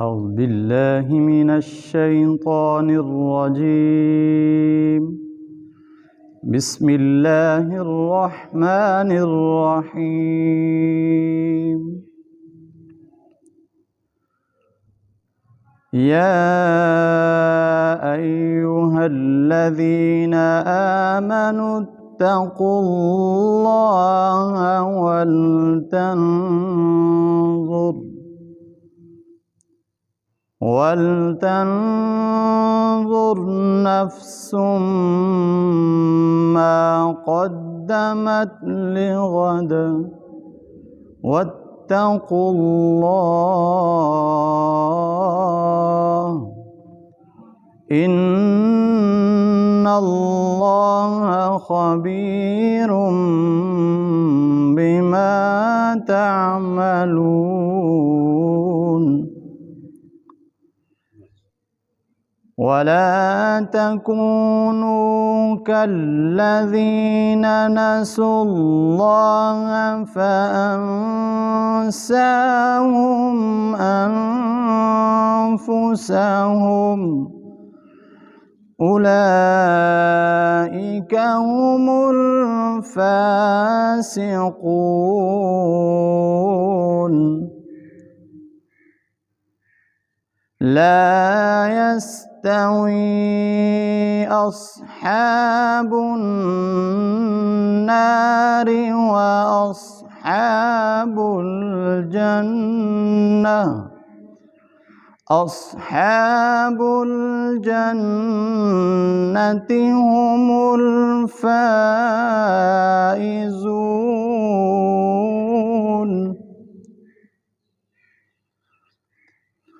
أعوذ بالله من الشيطان الرجيم. بسم الله الرحمن الرحيم. يا أيها الذين آمنوا اتقوا الله ولتنظر نفس ما قدمت لغد واتقوا الله إن الله خبير بما تعملون. ولا تكونوا كالذين نسوا الله فأنساهم أنفسهم أولئك هم الفاسقون. لا يستوي أصحاب النار وأصحاب الجنة. أصحاب الجنة هم الفائزون.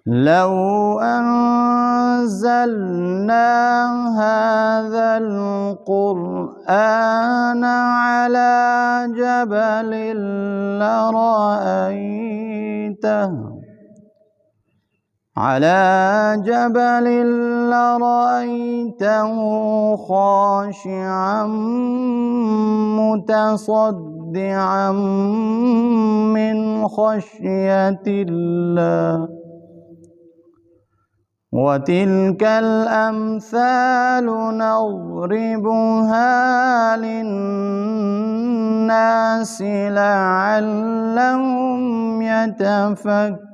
لو أنزلنا هذا القرآن على جبل لرأيته خاشعا متصدعا من خشية الله. وتلك الأمثال نضربها للناس لعلهم يتفكرون.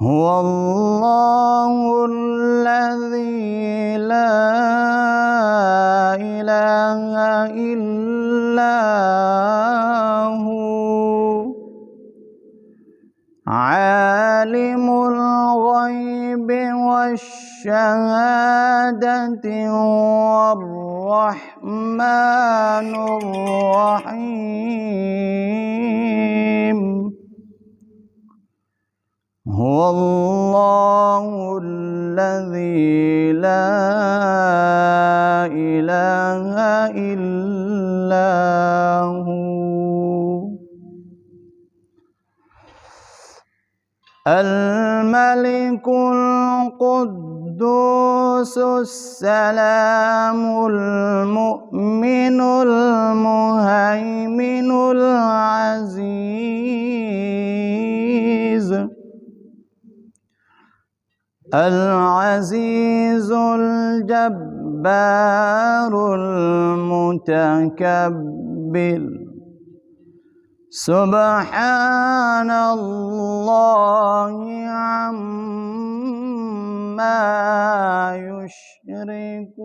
هو الله الذي لا إله إلا هو عالم الغيب والشهادة هو الرحمن الرحيم. هو الله الذي لا إله إلا هو الملك القدوس السلام المؤمن المهيمن العزيز الجبار المتكبر. سبحان الله عما يشركون.